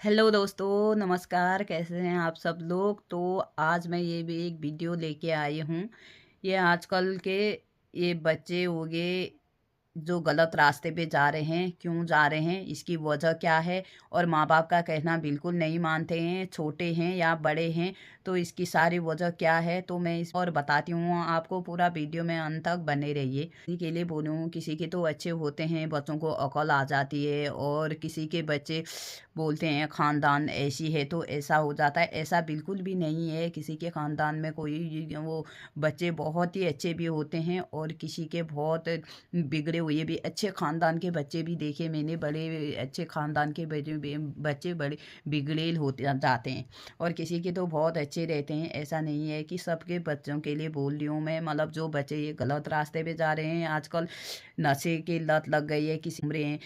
Hello दोस्तों, नमस्कार। कैसे हैं आप सब लोग। तो आज मैं ये भी एक वीडियो लेके आई हूँ। ये आजकल के ये बच्चे हो गए जो गलत रास्ते पे जा रहे हैं, क्यों जा रहे हैं, इसकी वजह क्या है। और माँ बाप का कहना बिल्कुल नहीं मानते हैं, छोटे हैं या बड़े हैं। तो इसकी सारी वजह क्या है, तो मैं इस और बताती हूँ आपको। पूरा वीडियो में अंत तक बने रहिए। किसी के लिए बोलूँ, किसी के तो अच्छे होते हैं, बच्चों को अकल आ जाती है, और किसी के बच्चे बोलते हैं ख़ानदान ऐसी है तो ऐसा हो जाता है। ऐसा बिल्कुल भी नहीं है। किसी के ख़ानदान में कोई वो बच्चे बहुत ही अच्छे भी होते हैं, और किसी के बहुत बिगड़े हुए भी अच्छे ख़ानदान के बच्चे भी देखे मैंने। बड़े अच्छे ख़ानदान के बच्चे बड़े बिगड़ेल होते जाते हैं, और किसी के तो बहुत अच्छे रहते हैं। ऐसा नहीं है कि सबके बच्चों के लिए बोल रही हूँ मैं। मतलब जो बच्चे ये गलत रास्ते पे जा रहे हैं, आजकल नशे की लत लग गई है। किसी उम्र हैं,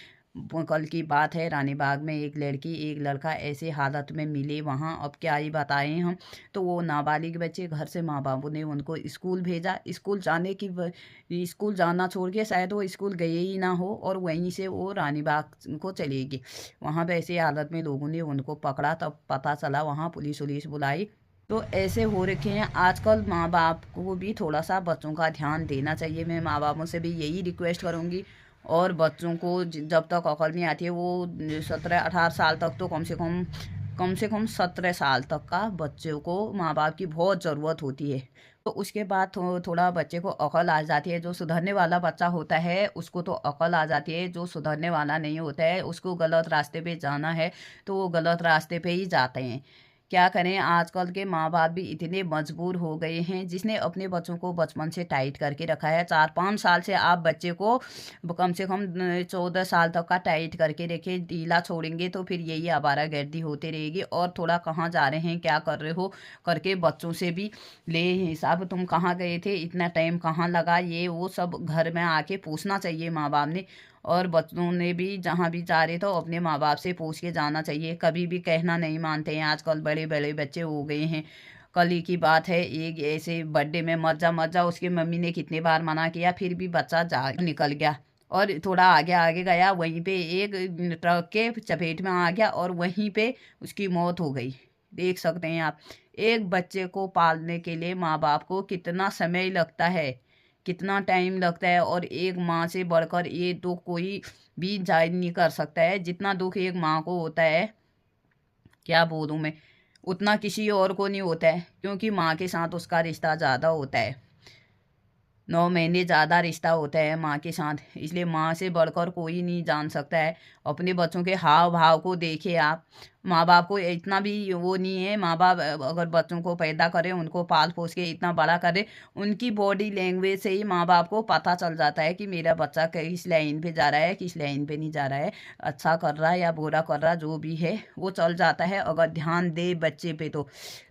कल की बात है, रानी बाग में एक लड़की एक लड़का ऐसे हालत में मिले वहाँ। अब क्या ही बताएं हम। तो वो नाबालिग बच्चे, घर से माँ बापों ने उनको स्कूल भेजा। स्कूल जाने की स्कूल जाना छोड़ के शायद वो स्कूल गए ही ना हो, और वहीं से वो रानी बाग को चले गए। वहाँ पे ऐसी हालत में लोगों ने उनको पकड़ा, तब पता चला, वहाँ पुलिस वुलिस बुलाई। तो ऐसे हो रखे हैं आजकल। माँ बाप को भी थोड़ा सा बच्चों का ध्यान देना चाहिए। मैं माँ बापों से भी यही रिक्वेस्ट करूँगी। और बच्चों को जब तक अकल नहीं आती है, वो 17-18 साल तक तो कम से कम 17 साल तक का बच्चों को माँ बाप की बहुत ज़रूरत होती है। तो उसके बाद थोड़ा बच्चे को अकल आ जाती है। जो सुधरने वाला बच्चा होता है उसको तो अकल आ जाती है, जो सुधरने वाला नहीं होता है उसको गलत रास्ते पे जाना है तो वो गलत रास्ते पे ही जाते हैं। क्या करें, आजकल के माँ बाप भी इतने मजबूर हो गए हैं। जिसने अपने बच्चों को बचपन से टाइट करके रखा है, 4-5 साल से आप बच्चे को कम से कम 14 साल तक का टाइट करके रखे। ढीला छोड़ेंगे तो फिर यही आवारागर्दी होती रहेगी। और थोड़ा कहाँ जा रहे हैं, क्या कर रहे हो करके बच्चों से भी ले हिसाब। तुम कहाँ गए थे, इतना टाइम कहाँ लगा, ये वो सब घर में आके पूछना चाहिए माँ बाप ने। और बच्चों ने भी जहाँ भी जा रहे तो अपने माँ बाप से पूछ के जाना चाहिए। कभी भी कहना नहीं मानते हैं, आजकल बड़े बड़े बच्चे हो गए हैं। कल ही की बात है, एक ऐसे बर्थडे में मर जा उसकी मम्मी ने कितने बार मना किया, फिर भी बच्चा जा निकल गया। और थोड़ा आगे आगे गया, वहीं पे एक ट्रक के चपेट में आ गया, और वहीं पे उसकी मौत हो गई। देख सकते हैं आप। एक बच्चे को पालने के लिए माँ बाप को कितना समय लगता है, कितना टाइम लगता है। और एक माँ से बढ़कर ये दुख कोई भी जाहिर नहीं कर सकता है। जितना दुख एक माँ को होता है, क्या बोलूँ मैं, उतना किसी और को नहीं होता है। क्योंकि माँ के साथ उसका रिश्ता ज़्यादा होता है, 9 महीने ज़्यादा रिश्ता होता है माँ के साथ। इसलिए माँ से बढ़कर कोई नहीं जान सकता है। अपने बच्चों के हाव भाव को देखिए आप। माँ बाप को इतना भी वो नहीं है। माँ बाप अगर बच्चों को पैदा करें, उनको पाल पोस के इतना बड़ा करें, उनकी बॉडी लैंग्वेज से ही माँ बाप को पता चल जाता है कि मेरा बच्चा किस लाइन पे जा रहा है, किस लाइन पे नहीं जा रहा है, अच्छा कर रहा है या बुरा कर रहा, जो भी है वो चल जाता है अगर ध्यान दे बच्चे पे। तो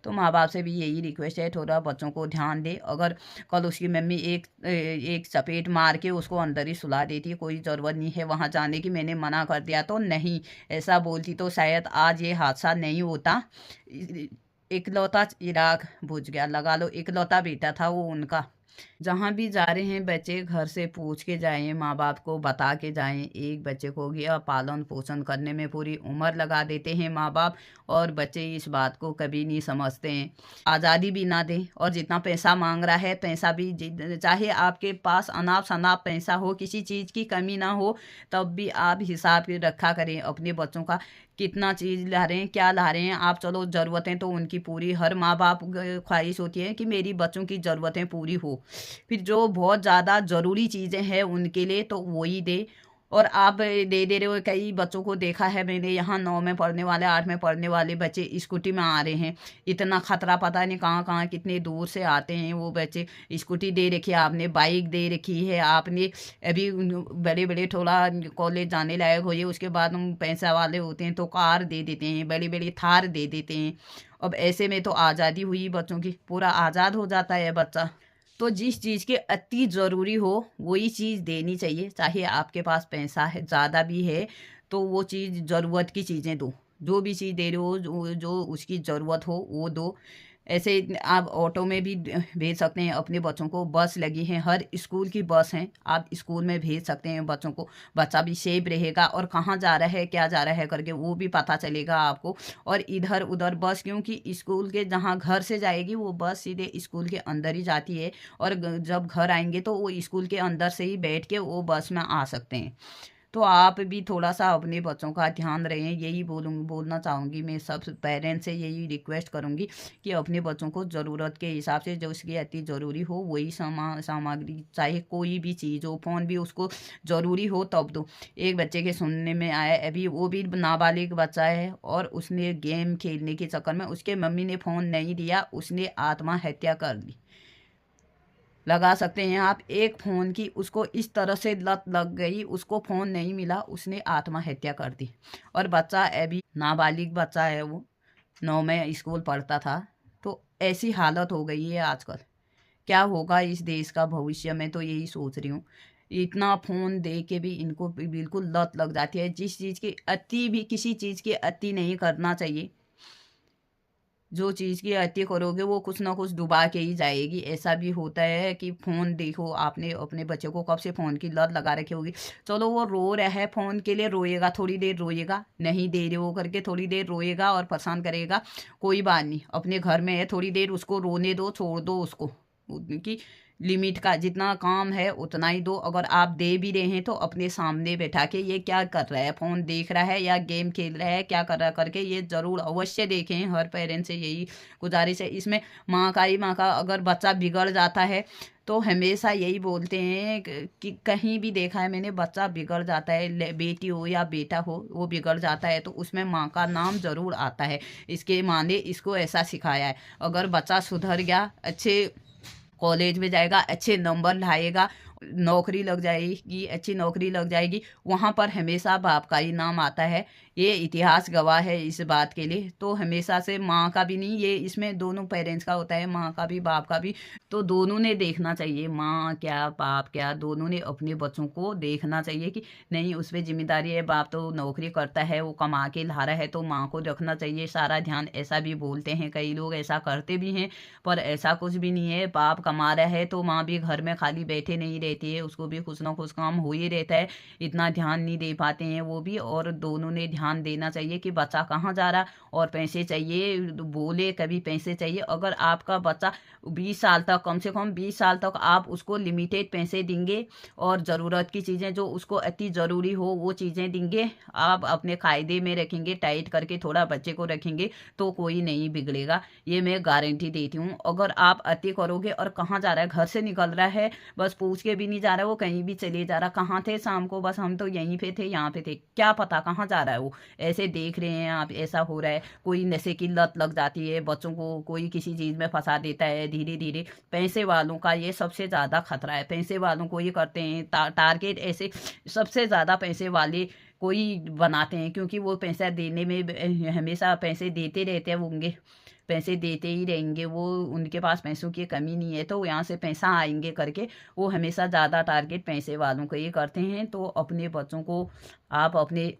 माँ बाप से भी यही रिक्वेस्ट है, थोड़ा बच्चों को ध्यान दे। अगर कल उसकी मम्मी एक चपेट मार के उसको अंदर ही सुला देती, कोई ज़रूरत नहीं है वहाँ जाने की, मैंने मना कर दिया तो नहीं, ऐसा बोलती तो शायद आज ये हादसा नहीं होता। इकलौता चिराग बुझ गया, लगा लो इकलौता बेटा था वो उनका। जहाँ भी जा रहे हैं बच्चे, घर से पूछ के जाएं, माँ बाप को बता के जाएं। एक बच्चे को गया पालन पोषण करने में पूरी उम्र लगा देते हैं माँ बाप, और बच्चे इस बात को कभी नहीं समझते हैं। आज़ादी भी ना दें, और जितना पैसा मांग रहा है, पैसा भी चाहे आपके पास अनाप शनाप पैसा हो, किसी चीज़ की कमी ना हो, तब भी आप हिसाब रखा करें अपने बच्चों का। कितना चीज़ ला रहे हैं, क्या ला रहे हैं आप। चलो ज़रूरतें तो उनकी पूरी, हर माँ बाप ख्वाहिश होती है कि मेरी बच्चों की ज़रूरतें पूरी हो। फिर जो बहुत ज़्यादा ज़रूरी चीज़ें हैं उनके लिए तो वही दे। और आप दे रहे हो। कई बच्चों को देखा है मैंने, यहाँ 9 में पढ़ने वाले, 8 में पढ़ने वाले बच्चे स्कूटी में आ रहे हैं। इतना खतरा, पता नहीं कहाँ कहाँ कितने दूर से आते हैं वो बच्चे। स्कूटी दे रखी है आपने, बाइक दे रखी है आपने। अभी बड़े बड़े थोड़ा कॉलेज जाने लायक होइए, उसके बाद हम पैसा वाले होते हैं तो कार दे देते हैं, बड़ी बड़ी थार दे देते हैं। अब ऐसे में तो आज़ादी हुई बच्चों की, पूरा आज़ाद हो जाता है बच्चा। तो जिस चीज़ की अति ज़रूरी हो वही चीज़ देनी चाहिए। चाहे आपके पास पैसा है, ज़्यादा भी है, तो वो चीज़ ज़रूरत की चीज़ें दो। जो भी चीज़ दे रहे हो, जो जो उसकी ज़रूरत हो वो दो। ऐसे आप ऑटो में भी भेज सकते हैं अपने बच्चों को। बस लगी है, हर स्कूल की बस है, आप स्कूल में भेज सकते हैं बच्चों को। बच्चा भी सेफ रहेगा और कहाँ जा रहा है क्या जा रहा है करके वो भी पता चलेगा आपको। और इधर उधर बस, क्योंकि स्कूल के जहाँ घर से जाएगी वो बस सीधे स्कूल के अंदर ही जाती है, और जब घर आएंगे तो वो स्कूल के अंदर से ही बैठ के वो बस में आ सकते हैं। तो आप भी थोड़ा-सा अपने बच्चों का ध्यान रखें, यही बोलना चाहूँगी मैं। सब पेरेंट्स से यही रिक्वेस्ट करूँगी कि अपने बच्चों को ज़रूरत के हिसाब से जो उसकी अति ज़रूरी हो वही सामग्री, चाहे कोई भी चीज़ हो, फ़ोन भी उसको ज़रूरी हो तब दो। एक बच्चे के सुनने में आया, अभी वो भी नाबालिग बच्चा है और उसने गेम खेलने के चक्कर में उसके मम्मी ने फ़ोन नहीं दिया, उसने आत्महत्या कर ली। लगा सकते हैं आप, एक फ़ोन की उसको इस तरह से लत लग गई, उसको फ़ोन नहीं मिला, उसने आत्महत्या कर दी। और बच्चा अभी नाबालिग बच्चा है, वो 9 में स्कूल पढ़ता था। तो ऐसी हालत हो गई है आजकल। क्या होगा इस देश का भविष्य में, तो यही सोच रही हूँ। इतना फ़ोन दे के भी इनको बिल्कुल लत लग जाती है। जिस चीज़ की अति भी, किसी चीज़ की अति नहीं करना चाहिए। जो चीज़ की अति करोगे वो कुछ ना कुछ डुबा के ही जाएगी। ऐसा भी होता है कि फ़ोन देखो, आपने अपने बच्चे को कब से फ़ोन की लत लगा रखी होगी। चलो वो रो रहा है फ़ोन के लिए, रोएगा, थोड़ी देर रोएगा, नहीं दे रहे हो करके थोड़ी देर रोएगा और परेशान करेगा, कोई बात नहीं, अपने घर में है, थोड़ी देर उसको रोने दो, छोड़ दो उसको। उनकी लिमिट का जितना काम है उतना ही दो। अगर आप दे भी रहे हैं तो अपने सामने बैठा के ये क्या कर रहा है, फ़ोन देख रहा है या गेम खेल रहा है, क्या कर रहा है करके ये ज़रूर अवश्य देखें। हर पेरेंट्स से यही गुजारिश है। इसमें माँ का अगर बच्चा बिगड़ जाता है तो हमेशा यही बोलते हैं कि कहीं भी देखा है मैंने, बच्चा बिगड़ जाता है, बेटी हो या बेटा हो, वो बिगड़ जाता है तो उसमें माँ का नाम ज़रूर आता है। इसके माँ ने इसको ऐसा सिखाया है। अगर बच्चा सुधर गया, अच्छे कॉलेज में जाएगा, अच्छे नंबर लाएगा, नौकरी लग जाएगी, अच्छी नौकरी लग जाएगी, वहाँ पर हमेशा बाप का ही नाम आता है। ये इतिहास गवाह है इस बात के लिए। तो हमेशा से माँ का भी नहीं, ये इसमें दोनों पेरेंट्स का होता है, माँ का भी बाप का भी। तो दोनों ने देखना चाहिए, माँ क्या बाप क्या, दोनों ने अपने बच्चों को देखना चाहिए कि नहीं, उस पर जिम्मेदारी है। बाप तो नौकरी करता है, वो कमा के ला रहा है, तो माँ को रखना चाहिए सारा ध्यान। ऐसा भी बोलते हैं कई लोग, ऐसा करते भी हैं, पर ऐसा कुछ भी नहीं है। बाप कमा रहा है तो माँ भी घर में खाली बैठे नहीं रहती है, उसको भी कुछ ना कुछ काम हो ही रहता है। इतना ध्यान नहीं दे पाते हैं वो भी, और दोनों ने ध्यान देना चाहिए कि बच्चा कहाँ जा रहा, और पैसे चाहिए बोले कभी पैसे चाहिए। अगर आपका बच्चा 20 साल तक, कम से कम 20 साल तक आप उसको लिमिटेड पैसे देंगे और ज़रूरत की चीज़ें जो उसको अति ज़रूरी हो वो चीज़ें देंगे, आप अपने कायदे में रखेंगे, टाइट करके थोड़ा बच्चे को रखेंगे, तो कोई नहीं बिगड़ेगा। ये मैं गारंटी देती हूँ। अगर आप अति करोगे, और कहाँ जा रहा है, घर से निकल रहा है, बस पूछ के भी नहीं जा रहा, वो कहीं भी चले जा रहा, कहाँ थे शाम को, बस हम तो यहीं पे थे, यहाँ पे थे, क्या पता कहाँ जा रहा है वो। ऐसे देख रहे हैं आप, ऐसा हो रहा है। कोई नशे की लत लग जाती है बच्चों को, कोई किसी चीज़ में फंसा देता है धीरे धीरे। पैसे वालों का ये सबसे ज़्यादा खतरा है, पैसे वालों को ये करते हैं टारगेट, ऐसे सबसे ज़्यादा पैसे वाले कोई बनाते हैं, क्योंकि वो पैसा देने में हमेशा पैसे देते रहते हैं, होंगे पैसे देते ही रहेंगे वो, उनके पास पैसों की कमी नहीं है, तो यहाँ से पैसा आएंगे करके वो हमेशा ज़्यादा टारगेट पैसे वालों को ये करते हैं। तो अपने बच्चों को आप अपने,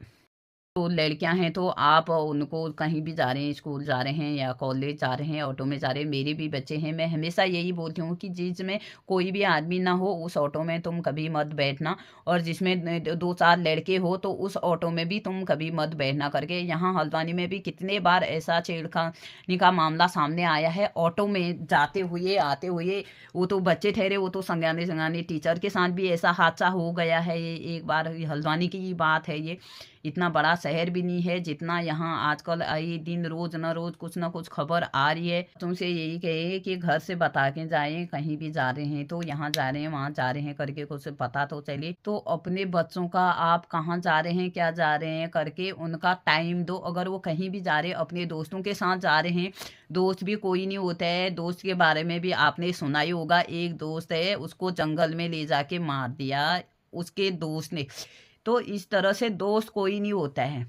तो लड़कियां हैं तो आप उनको कहीं भी जा रहे हैं, स्कूल जा रहे हैं या कॉलेज जा रहे हैं, ऑटो में जा रहे हैं, मेरे भी बच्चे हैं, मैं हमेशा यही बोलती हूँ कि जिसमें कोई भी आदमी ना हो उस ऑटो में तुम कभी मत बैठना, और जिसमें 2-4 लड़के हो तो उस ऑटो में भी तुम कभी मत बैठना करके। यहाँ हल्द्वानी में भी कितने बार ऐसा छेड़खानी का मामला सामने आया है, ऑटो में जाते हुए आते हुए। वो तो बच्चे ठहरे, वो तो संज्ञाने संज्ञाने टीचर के साथ भी ऐसा हादसा हो गया है। ये एक बार हल्द्वानी की ही बात है, ये इतना बड़ा शहर भी नहीं है जितना यहाँ आजकल आए दिन रोज न रोज कुछ ना कुछ खबर आ रही है। तुमसे यही कहे कि घर से बता के जाएं, कहीं भी जा रहे हैं तो यहाँ जा रहे हैं वहाँ जा रहे हैं करके कुछ पता तो चले। तो अपने बच्चों का आप कहाँ जा रहे हैं, क्या जा रहे हैं करके उनका टाइम दो। अगर वो कहीं भी जा रहे हैं, अपने दोस्तों के साथ जा रहे हैं, दोस्त भी कोई नहीं होता है, दोस्त के बारे में भी आपने सुना ही होगा। एक दोस्त है, उसको जंगल में ले जाके मार दिया उसके दोस्त ने। तो इस तरह से दोस्त कोई नहीं होता है,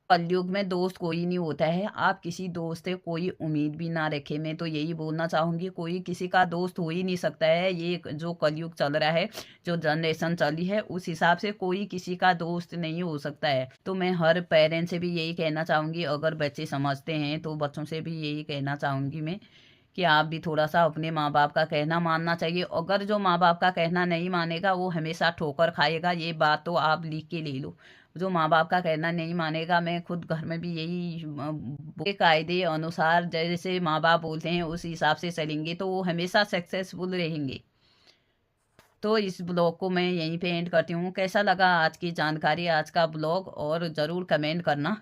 कलयुग में दोस्त कोई नहीं होता है। आप किसी दोस्त से कोई उम्मीद भी ना रखें, मैं तो यही बोलना चाहूँगी, कोई किसी का दोस्त हो ही नहीं सकता है। ये जो कलयुग चल रहा है, जो जनरेशन चली है, उस हिसाब से कोई किसी का दोस्त नहीं हो सकता है। तो मैं हर पेरेंट्स से भी यही कहना चाहूँगी, अगर बच्चे समझते हैं तो बच्चों से भी यही कहना चाहूँगी मैं कि आप भी थोड़ा-सा अपने माँ-बाप का कहना मानना चाहिए। अगर जो माँ-बाप का कहना नहीं मानेगा, वो हमेशा ठोकर खाएगा, ये बात तो आप लिख के ले लो। जो माँ-बाप का कहना नहीं मानेगा, मैं खुद घर में भी यही के कायदे अनुसार जैसे माँ-बाप बोलते हैं, उस हिसाब से चलेंगे, तो वो हमेशा सक्सेसफुल रहेंगे। तो इस ब्लॉग को मैं यहीं पे एंड करती हूँ। कैसा लगा आज की जानकारी, आज का ब्लॉग, और ज़रूर कमेंट करना।